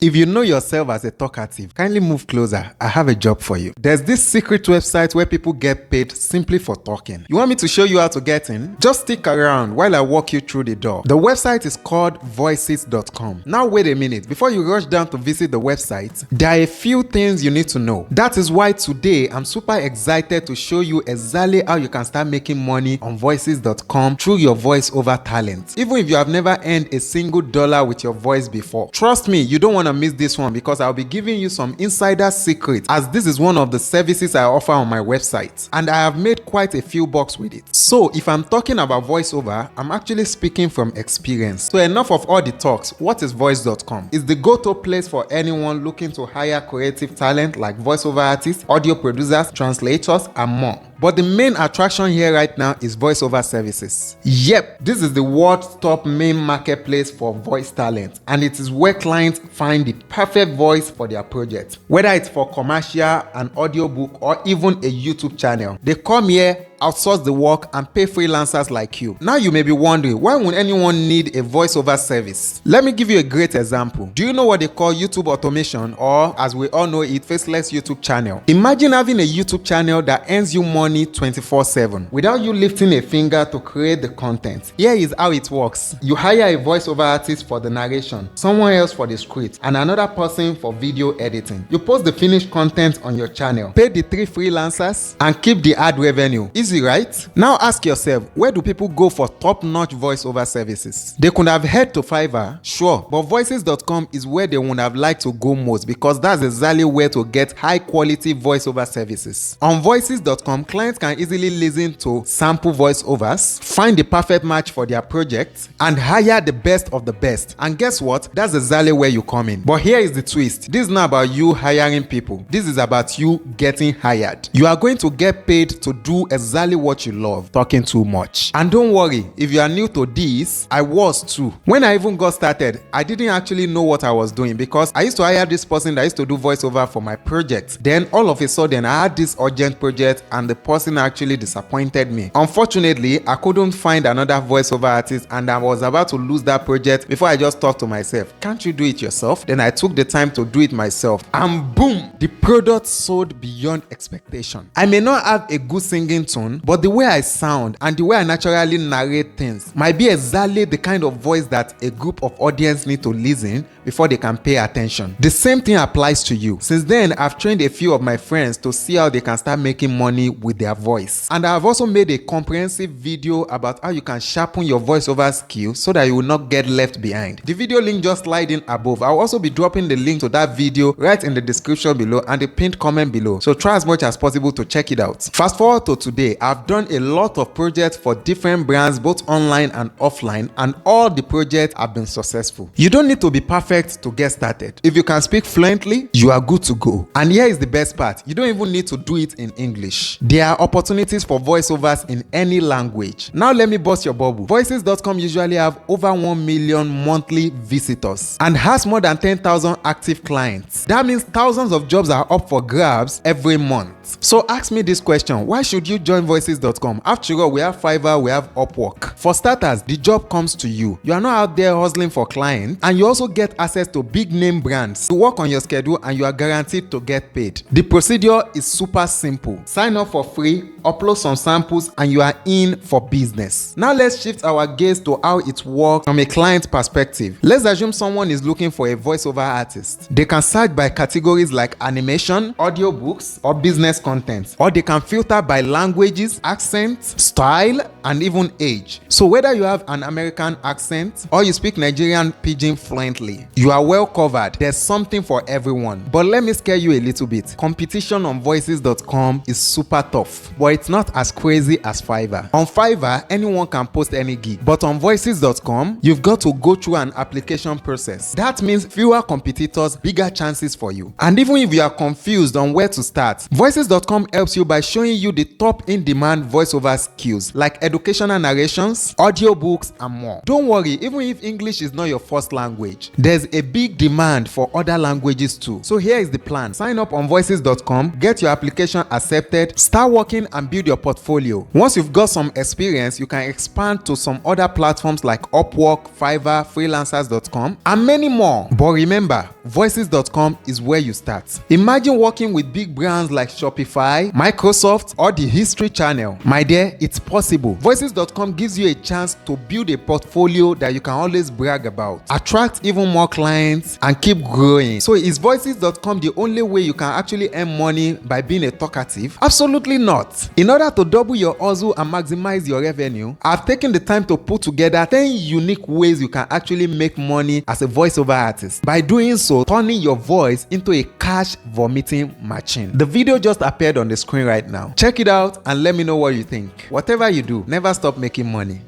If you know yourself as a talkative, kindly move closer. I have a job for you. There's this secret website where people get paid simply for talking. You want me to show you how to get in? Just stick around while I walk you through the door. The website is called voices.com. Now wait a minute. Before you rush down to visit the website, there are a few things you need to know. That is why today I'm super excited to show you exactly how you can start making money on voices.com through your voiceover talent. Even if you have never earned a single dollar with your voice before. Trust me, you don't want to miss this one because I'll be giving you some insider secrets, as this is one of the services I offer on my website and I have made quite a few bucks with it. So if I'm talking about voiceover, I'm actually speaking from experience. So enough of all the talks. What is voice.com? It's the go-to place for anyone looking to hire creative talent like voiceover artists, audio producers, translators, and more. But the main attraction here right now is voiceover services. Yep, this is the world's top main marketplace for voice talent, and it is where clients find the perfect voice for their project. Whether it's for commercial, an audiobook, or even a YouTube channel, they come here, outsource the work, and pay freelancers like you. Now you may be wondering, why would anyone need a voiceover service? Let me give you a great example. Do you know what they call YouTube automation, or as we all know it, faceless YouTube channel? Imagine having a YouTube channel that earns you money 24/7 without you lifting a finger to create the content. Here is how it works. You hire a voiceover artist for the narration, someone else for the script, and another person for video editing. You post the finished content on your channel, pay the 3 freelancers, and keep the ad revenue. Easy, right? Now ask yourself, where do people go for top-notch voiceover services? They could have head to Fiverr, sure, but voices.com is where they would have liked to go most, because that's exactly where to get high-quality voiceover services. On voices.com, clients can easily listen to sample voiceovers, find the perfect match for their project, and hire the best of the best. And guess what? That's exactly where you come in. But here is the twist. This is not about you hiring people. This is about you getting hired. You are going to get paid to do exactly what you love, talking too much. And don't worry, if you are new to this, I was too. When I even got started, I didn't actually know what I was doing, because I used to hire this person that used to do voiceover for my project. Then all of a sudden, I had this urgent project and the person actually disappointed me. Unfortunately, I couldn't find another voiceover artist, and I was about to lose that project before I just thought to myself, can't you do it yourself? Then I took the time to do it myself, and boom, the product sold beyond expectation. I may not have a good singing tone, but the way I sound and the way I naturally narrate things might be exactly the kind of voice that a group of audience need to listen before they can pay attention. The same thing applies to you. Since then, I've trained a few of my friends to see how they can start making money with their voice. And I've also made a comprehensive video about how you can sharpen your voiceover skills so that you will not get left behind. The video link just slide in above. I'll also be dropping the link to that video right in the description below and the pinned comment below. So try as much as possible to check it out. Fast forward to today, I've done a lot of projects for different brands, both online and offline, and all the projects have been successful. You don't need to be perfect to get started. If you can speak fluently, you are good to go. And here is the best part. You don't even need to do it in English. There are opportunities for voiceovers in any language. Now let me bust your bubble. Voices.com usually have over 1 million monthly visitors and has more than 10,000 active clients. That means thousands of jobs are up for grabs every month. So ask me this question, why should you join voices.com? After all, we have Fiverr, we have Upwork. For starters, the job comes to you. You are not out there hustling for clients, and you also get access to big name brands. You work on your schedule and you are guaranteed to get paid. The procedure is super simple. Sign up for free, upload some samples, and you are in for business. Now let's shift our gaze to how it works from a client perspective. Let's assume someone is looking for a voiceover artist. They can search by categories like animation, audiobooks, or business content, or they can filter by languages, accent, style, and even age. So whether you have an American accent or you speak Nigerian pidgin fluently, you are well covered. There's something for everyone. But let me scare you a little bit. Competition on voices.com is super tough, but it's not as crazy as Fiverr. On Fiverr, anyone can post any gig, but on voices.com, you've got to go through an application process. That means fewer competitors, bigger chances for you. And even if you are confused on where to start, voices Voices.com helps you by showing you the top in-demand voiceover skills like educational narrations, audiobooks, and more. Don't worry, even if English is not your first language, there's a big demand for other languages too. So here is the plan. Sign up on Voices.com, get your application accepted, start working and build your portfolio. Once you've got some experience, you can expand to some other platforms like Upwork, Fiverr, Freelancers.com, and many more. But remember, Voices.com is where you start. Imagine working with big brands like Shopify, Microsoft, or the History Channel. My dear, it's possible. Voices.com gives you a chance to build a portfolio that you can always brag about, attract even more clients, and keep growing. So is Voices.com the only way you can actually earn money by being a talkative? Absolutely not. In order to double your hustle and maximize your revenue, I've taken the time to put together 10 unique ways you can actually make money as a voiceover artist. By doing so, turning your voice into a cash vomiting machine. The video just appeared on the screen right now. Check it out and let me know what you think. Whatever you do, never stop making money.